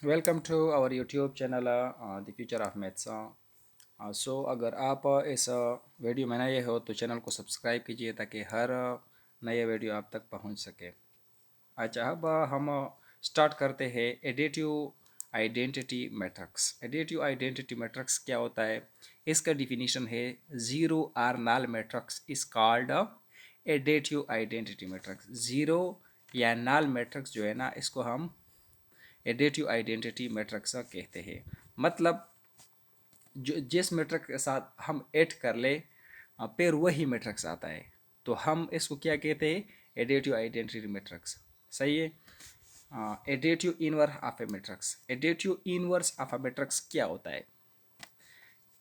Welcome to our YouTube channel the future of maths. So अगर आप इस video में नए हो तो चैनल को सब्सक्राइब कीजिए ताकि हर नए वीडियो आप तक पहुंच सके। अच्छा, अब हम स्टार्ट करते हैं additive identity matrix. Additive identity matrix क्या होता है? इसका डिफिनीशन है zero or null matrix is called additive identity matrix. Zero या नल मैट्रिक्स जो है ना, इसको हम एडेटिव आइडेंटिटी मैट्रिक्स कहते हैं। मतलब जो जिस मैट्रिक्स के साथ हम ऐड कर ले फिर वही मैट्रिक्स आता है, तो हम इसको क्या कहते हैं? Additive identity matrix. सही है। Additive inverse of a matrix. Additive inverse of a matrix क्या होता है?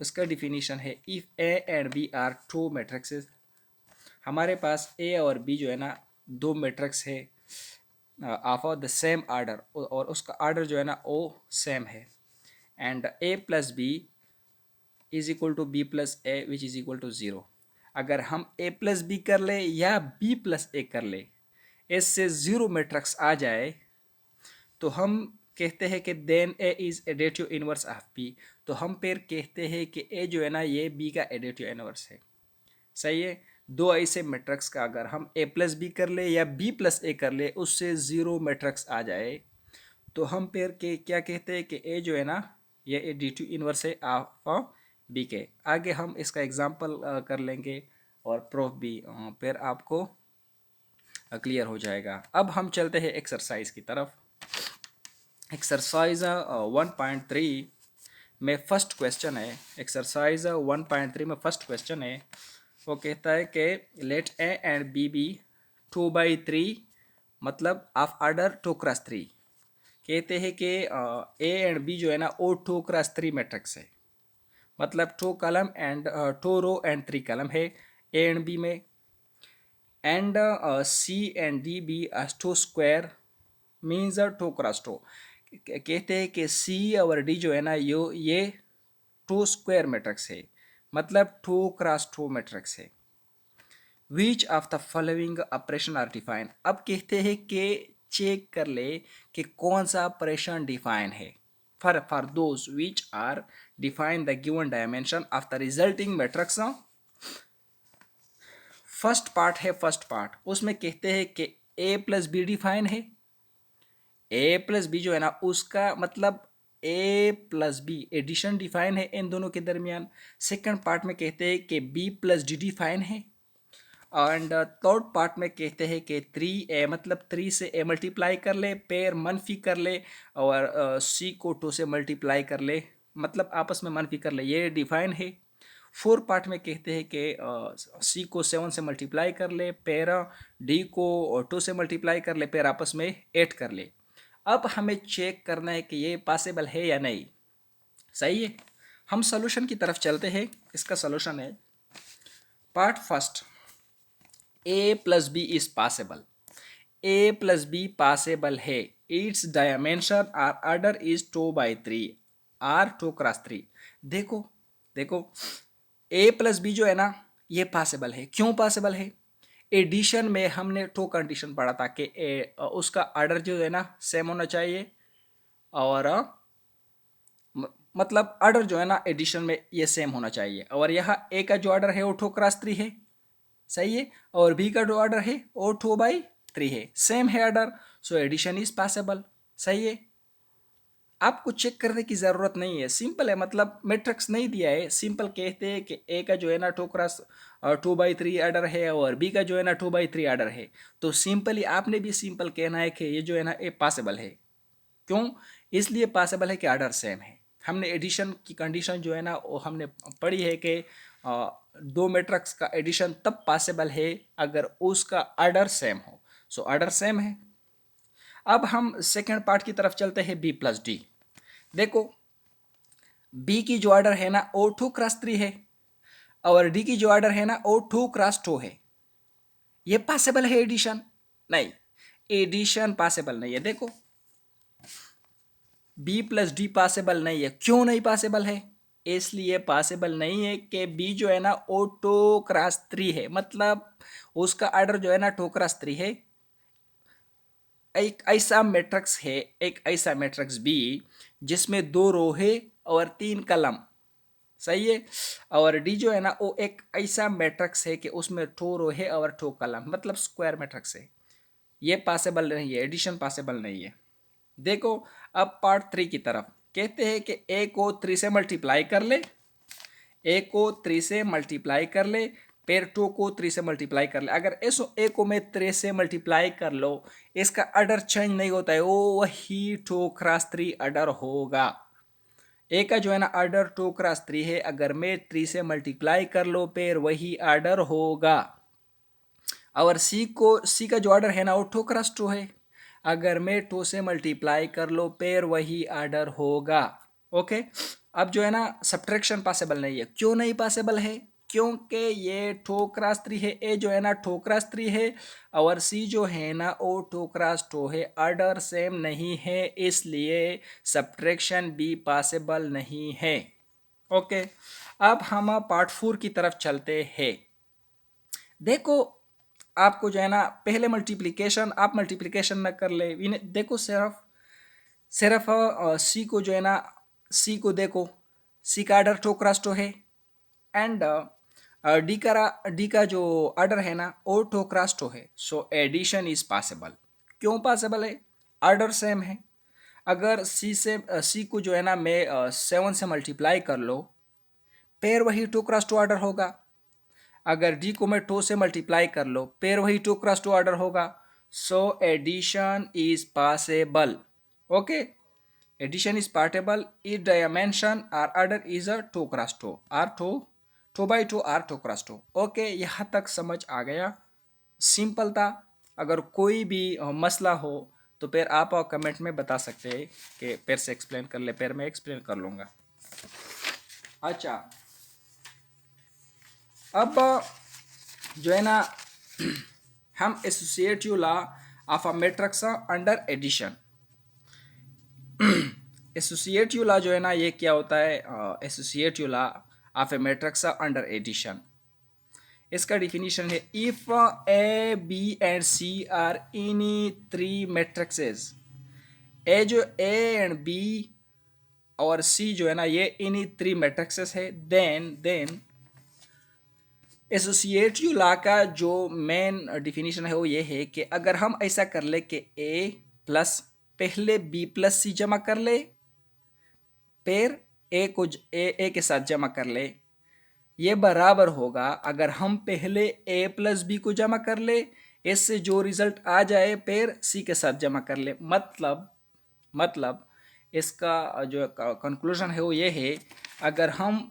उसका डिफिनीशन है if A and B are two matrices. हमारे पास ए और बी जो है ना, दो मैट्रिक्स है ऑफ द सेम आर्डर, और उसका आर्डर जो है ना वो सेम है। And A plus B is equal to B plus A which is equal to zero. अगर हम ए प्लस बी कर ले या बी प्लस ए कर ले, इससे ज़ीरो मैट्रिक्स आ जाए तो हम कहते हैं कि then A is additive inverse of B. तो हम फिर कहते हैं कि ए जो है ना ये बी का एडेटिव इनवर्स है। सही है। दो ऐसे मैट्रिक्स का अगर हम ए प्लस बी कर ले या बी प्लस ए कर ले, उससे ज़ीरो मैट्रिक्स आ जाए तो हम फिर के क्या कहते हैं कि ए जो है ना ये एडिटिव इनवर्स है ऑफ बी के। आगे हम इसका एग्जांपल कर लेंगे और प्रूफ भी फिर आपको क्लियर हो जाएगा। अब हम चलते हैं एक्सरसाइज की तरफ। एक्सरसाइज 1.3 में फर्स्ट क्वेश्चन है। एक्सरसाइज 1.3 में फर्स्ट क्वेश्चन है। वो कहता है कि let A and B be 2/3, मतलब ऑफ ऑर्डर 2x3। कहते हैं कि ए एंड बी जो है ना वो 2x3 मैट्रिक्स है। मतलब 2 column and 2 row and 3 column है ए एंड बी में। And C and D be एस 2 स्क्वायर मीन्स 2x2। कहते हैं कि सी और डी जो है ना ये 2 स्क्वायर मैट्रिक्स है, मतलब 2x2 मैट्रिक्स है। Which of the following operation are define. अब कहते हैं कि चेक कर ले कि कौन सा ऑपरेशन डिफाइन है for those which are define the given dimension of the resulting matrix. First part है, फर्स्ट पार्ट उसमें कहते हैं कि ए प्लस बी डिफाइन है। ए प्लस बी जो है ना उसका मतलब ए प्लस बी एडिशन डिफाइन है इन दोनों के दरमियान। सेकंड पार्ट में कहते हैं कि बी प्लस डी डिफाइन है। एंड थर्ड पार्ट में कहते हैं कि 3 ए मतलब 3 से ए मल्टीप्लाई कर ले, पेयर मनफी कर ले, और सी को 2 से मल्टीप्लाई कर ले, मतलब आपस में मनफी कर ले, ये डिफाइन है। फोर पार्ट में कहते हैं कि सी को 7 से मल्टीप्लाई कर ले, पेयर डी को 2 से मल्टीप्लाई कर ले, पेयर आपस में 8 कर ले। अब हमें चेक करना है कि ये पॉसिबल है या नहीं। सही है। हम सॉल्यूशन की तरफ चलते हैं। इसका सॉल्यूशन है part first, A plus B is possible. A plus B possible है। Its dimension or order is 2/3 or 2x3। देखो देखो, ए प्लस बी जो है ना ये पॉसिबल है। क्यों पॉसिबल है? एडिशन में हमने टू कंडीशन पढ़ा था कि उसका ऑर्डर जो है ना सेम होना चाहिए, और मतलब ऑर्डर जो है ना एडिशन में ये सेम होना चाहिए। और यहाँ ए का जो ऑर्डर है वो 2x3 है। सही है। और बी का जो ऑर्डर है वो 2/3 है, सेम है order, so addition is possible. सही है। आपको चेक करने की ज़रूरत नहीं है, सिंपल है। मतलब मैट्रिक्स नहीं दिया है, सिंपल कहते हैं कि ए का जो है ना 2x2/3 ऑर्डर है और बी का जो है ना 2/3 ऑर्डर है। तो सिंपली आपने भी सिंपल कहना है कि ये जो है ना ये पॉसिबल है। क्यों? इसलिए पॉसिबल है कि ऑर्डर सेम है। हमने एडिशन की कंडीशन जो है ना वो हमने पढ़ी है कि दो मैट्रिक्स का एडिशन तब पॉसिबल है अगर उसका ऑर्डर सेम हो। सो ऑर्डर सेम है। अब हम सेकेंड पार्ट की तरफ चलते हैं, बी प्लस डी। देखो, बी की जो ऑर्डर है ना ओ 2x3 है, और डी की जो ऑर्डर है ना ओ 2x2 है। ये पॉसिबल है एडिशन? नहीं, एडिशन पॉसिबल नहीं है। देखो, बी प्लस डी पॉसिबल नहीं है। क्यों नहीं पॉसिबल है? इसलिए पॉसिबल नहीं है कि बी जो है ना ओ 2x3 है, मतलब उसका ऑर्डर जो है ना 2x3 है। एक ऐसा मैट्रिक्स है, एक ऐसा मैट्रिक्स बी जिसमें 2 रो है और 3 कलम, सही है। और डी जो है ना वो एक ऐसा मैट्रिक्स है कि उसमें 2 रो है और 2 कलम, मतलब स्क्वायर मैट्रिक्स है। ये पॉसिबल नहीं है, एडिशन पॉसिबल नहीं है। देखो अब पार्ट 3 की तरफ कहते हैं कि ए को 3 से मल्टीप्लाई कर ले, ए को 3 से मल्टीप्लाई कर ले, फिर 2 को 3 से मल्टीप्लाई कर ले। अगर ऐसो ए को मैं 3 से मल्टीप्लाई कर लो, इसका ऑर्डर चेंज नहीं होता है, वो वही 2 क्रॉस 3 ऑर्डर होगा। ए का जो है ना ऑर्डर 2 क्रॉस 3 है, अगर मैं 3 से मल्टीप्लाई कर लो फिर वही ऑर्डर होगा। और सी का जो ऑर्डर है ना वो 2 क्रॉस 2 है, अगर मैं 2 से मल्टीप्लाई कर लो फिर वही ऑर्डर होगा। ओके, अब जो है ना सब्ट्रैक्शन पॉसिबल नहीं है। क्यों नहीं पॉसिबल है? क्योंकि ये 2 क्रॉस 3 है, ए जो है ना 2 क्रॉस 3 है और सी जो है ना वो 2 क्रॉस 2 है, ऑर्डर सेम नहीं है, इसलिए सब्ट्रैक्शन भी पॉसिबल नहीं है। ओके, अब हम पार्ट 4 की तरफ चलते हैं। देखो आपको जो है ना पहले मल्टीप्लिकेशन, आप मल्टीप्लिकेशन न कर ले, इन्हें देखो सिर्फ सिर्फ सी को जो है ना, सी को देखो, सी का ऑर्डर 2 क्रॉस 2 है एंड डी का जो ऑर्डर है ना वो 2 क्रॉस 2 है। So addition is possible. क्यों पॉसिबल है? ऑर्डर सेम है। अगर सी को जो है ना मैं 7 से मल्टीप्लाई कर लो फिर वही 2 क्रॉस 2 ऑर्डर होगा। अगर डी को मैं 2 से मल्टीप्लाई कर लो फिर वही 2 क्रॉस 2 ऑर्डर होगा। So addition is possible. Okay, addition is possible if dimension और order is a 2 cross 2 or 2 by 2 or 2 cross 2। Okay, यहाँ तक समझ आ गया, सिंपल था। अगर कोई भी मसला हो तो फिर आप कमेंट में बता सकते हैं कि फिर से एक्सप्लेन कर ले, फिर मैं एक्सप्लेन कर लूँगा। अच्छा, अब जो है ना हम associative law of a matrix under addition. Associative law जो है ना ये क्या होता है? Associative law of a matrix under addition, इसका डिफिनीशन है if A B and C are any 3 matrices, A जो ए एंड बी और सी जो है ना ये इन्हीं 3 मैट्रिक्सेस है, देन एसोसिएटिव लॉ का जो मेन डिफिनीशन है वो ये है कि अगर हम ऐसा कर ले कि ए प्लस पहले बी प्लस सी जमा कर ले, फिर ए के साथ जमा कर ले, ये बराबर होगा अगर हम पहले ए प्लस बी को जमा कर ले, इससे जो रिजल्ट आ जाए फिर सी के साथ जमा कर ले। मतलब इसका जो कंक्लूजन है वो ये है, अगर हम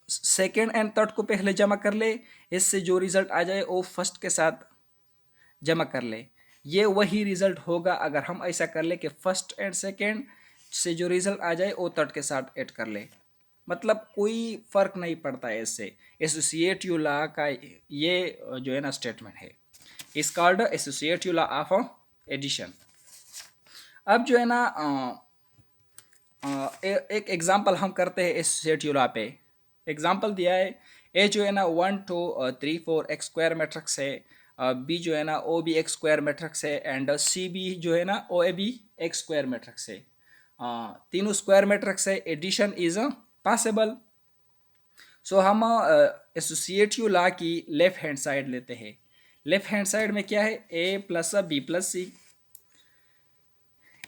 सेकेंड एंड थर्ड को पहले जमा कर ले, इससे जो रिजल्ट आ जाए वो फर्स्ट के साथ जमा कर ले, ये वही रिजल्ट होगा अगर हम ऐसा कर ले कि फर्स्ट एंड सेकेंड से जो रिजल्ट आ जाए वो थर्ड के साथ ऐड कर ले। मतलब कोई फर्क नहीं पड़ता है इससे। एसोसिएटिव लॉ का ये जो है ना स्टेटमेंट है, is called associative law of addition. अब जो है ना एक एग्जांपल हम करते हैं एसोसिएटिव लॉ पे। एग्जांपल दिया है, ए जो है ना 1 2 3 4 एक्स स्क्वायर मैट्रिक्स है, बी जो है ना ओ बी एक्स स्क्वायर मैट्रिक्स है एंड सी बी जो है ना ओ ए बी एक्स स्क्वायर मैट्रिक्स है। तीनों स्क्वायर मैट्रिक्स है, एडिशन इज पॉसिबल। सो हम एसोसिएटिव लॉ की लेफ्ट हैंड साइड लेते हैं। लेफ्ट हैंड साइड में क्या है? A plus B plus C,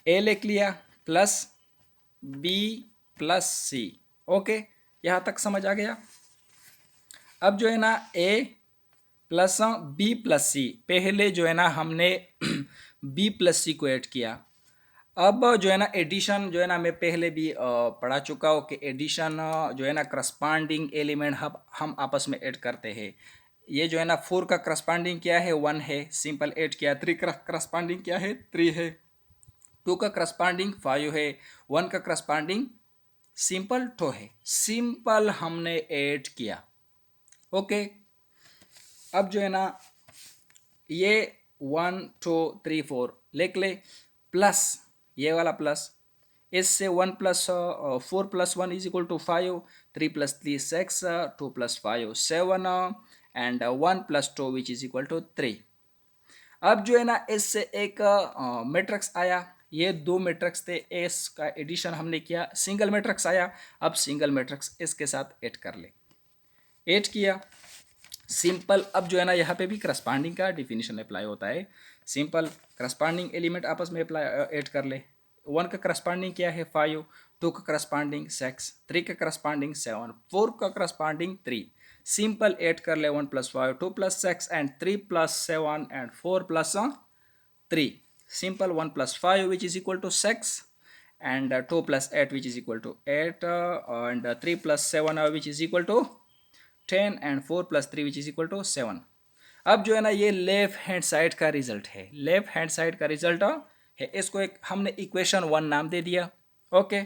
A लिख लिया plus B plus C. Okay, यहाँ तक समझ आ गया। अब जो है ना ए प्लस बी प्लस सी, पहले जो है ना हमने बी प्लस सी को ऐड किया। अब जो है ना एडिशन जो है ना मैं पहले भी पढ़ा चुका हूँ कि एडिशन जो है ना करस्पॉन्डिंग एलिमेंट हम आपस में ऐड करते हैं। ये जो है ना 4 का करस्पॉन्डिंग क्या है? 1 है, सिंपल ऐड किया। 3 का करस्पॉन्डिंग क्या है? 3 है। 2 का करस्पॉन्डिंग 5 है। 1 का करस्पॉन्डिंग सिंपल 2 है। सिंपल हमने ऐड किया। ओके, अब जो है ना ये 1 2 3 4 लिख ले, प्लस ये वाला प्लस, इससे 1 plus 4 plus 1 is equal to 5, 3 plus 3 6, 2 plus 5 7 and 1 plus 2 which is equal to 3। अब जो है ना इससे एक मैट्रिक्स आया, ये दो मैट्रिक्स थे, एस का एडिशन हमने किया, सिंगल मैट्रिक्स आया। अब सिंगल मैट्रिक्स इसके साथ ऐड कर ले, ऐड किया, सिंपल। अब जो है ना यहाँ पे भी करस्पॉन्डिंग का डिफिनीशन अप्लाई होता है। सिंपल करस्पॉन्डिंग एलिमेंट आपस में अप्लाई ऐड कर ले। 1 का करस्पॉन्डिंग क्या है 5, 2 का करस्पॉन्डिंग 6, 3 का करस्पॉन्डिंग 7, 4 का करस्पॉन्डिंग 3। सिंपल ऐड कर ले 1 + 5, 2 + 6 and 3 + 7 and 4 + 3। Simple 1 + 5 which is equal to 6 and 2 + 8 which is equal to 8 and 3 + 7 which is equal to 10 and 4 + 3 which is equal to 7। अब जो है ना ये लेफ्ट हैंड साइड का रिजल्ट है, लेफ्ट हैंड साइड का रिजल्ट है। इसको एक हमने इक्वेशन 1 नाम दे दिया। ओके,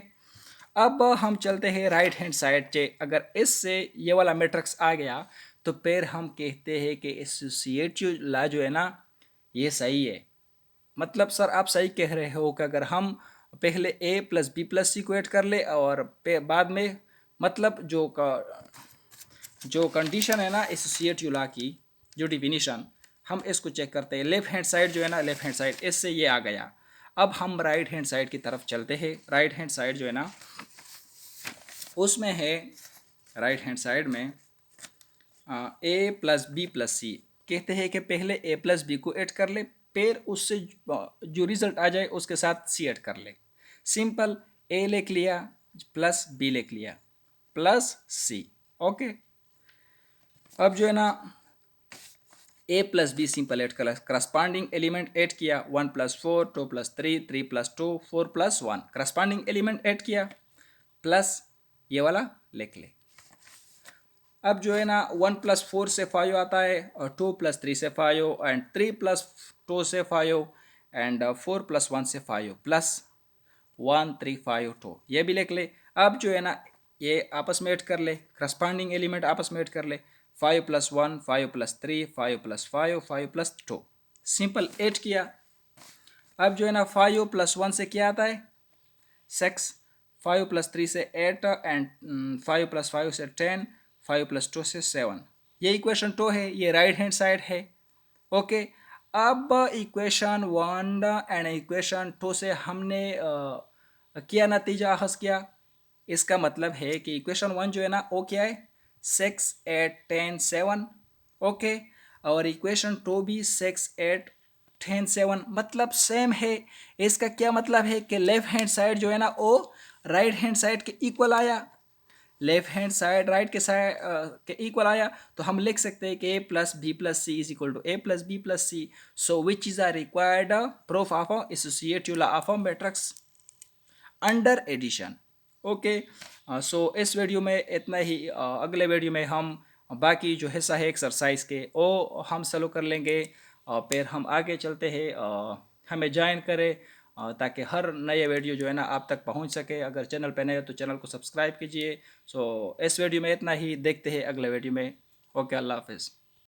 अब हम चलते हैं राइट हैंड साइड से। अगर इससे ये वाला मैट्रिक्स आ गया तो फिर हम कहते हैं कि एसोसिएटिव लॉ जो है ना ये सही है। मतलब सर आप सही कह रहे हो कि अगर हम पहले a + b + c को ऐड कर ले और बाद में मतलब जो कंडीशन है ना एसोसिएटिव लॉ की, जो डिफिनीशन, हम इसको चेक करते हैं। लेफ्ट हैंड साइड जो है ना, लेफ्ट हैंड साइड इससे ये आ गया। अब हम राइट हैंड साइड की तरफ चलते हैं। राइट हैंड साइड जो है ना उसमें है, राइट हैंड साइड में a + b + c कहते हैं कि पहले a + b को ऐड कर ले, फिर उससे जो रिजल्ट आ जाए उसके साथ c ऐड कर ले। सिंपल a लिख लिया प्लस b लिख लिया प्लस c। ओके, अब जो है ना a + b सिंपल ऐड कर, करस्पॉन्डिंग एलिमेंट ऐड किया 1 + 4, 2 + 3, 3 + 2, 4 + 1, करस्पॉन्डिंग एलिमेंट ऐड किया प्लस ये वाला लिख ले। अब जो है ना 1 + 4 से 5 आता है और 2 + 3 से 5 एंड 3 + 2 से 5 एंड 4 + 1 से 5 प्लस 1 3 5 2, ये भी लिख ले। अब जो है ना ये आपस में ऐड कर ले, करस्पॉन्डिंग एलिमेंट आपस में ऐड कर ले। 5 + 1, 5 + 3, 5 + 5, 5 + 2, सिंपल ऐड किया। अब जो है ना 5 + 1 से क्या आता है 6, 5 + 3 से 8 एंड 5 + 5 से 10, 5 + 2 से 7। ये इक्वेशन 2 है, ये राइट हैंड साइड है। ओके, अब इक्वेशन 1 एंड इक्वेशन 2 से हमने क्या नतीजा हासिल किया। इसका मतलब है कि इक्वेशन 1 जो है ना वो क्या है 6 8 10 7। ओके, और इक्वेशन 2 भी 6 8 10 7 मतलब सेम है। इसका क्या मतलब है कि लेफ्ट हैंड साइड जो है ना वो राइट हैंड साइड के इक्वल आया। लेफ्ट हैंड साइड राइट के साइड के इक्वल आया तो हम लिख सकते हैं कि a + b + c is equal to a + b + c। So which is a required proof of associative law of matrix under addition. Okay, so इस वीडियो में इतना ही। अगले वीडियो में हम बाकी जो हिस्सा है एक्सरसाइज के वो हम सॉल्व कर लेंगे और फिर हम आगे चलते हैं। हमें ज्वाइन करें ताकि हर नए वीडियो जो है ना आप तक पहुंच सके। अगर चैनल पे नए हो तो चैनल को सब्सक्राइब कीजिए। सो इस वीडियो में इतना ही, देखते हैं अगले वीडियो में। ओके, अल्लाह हाफिज़।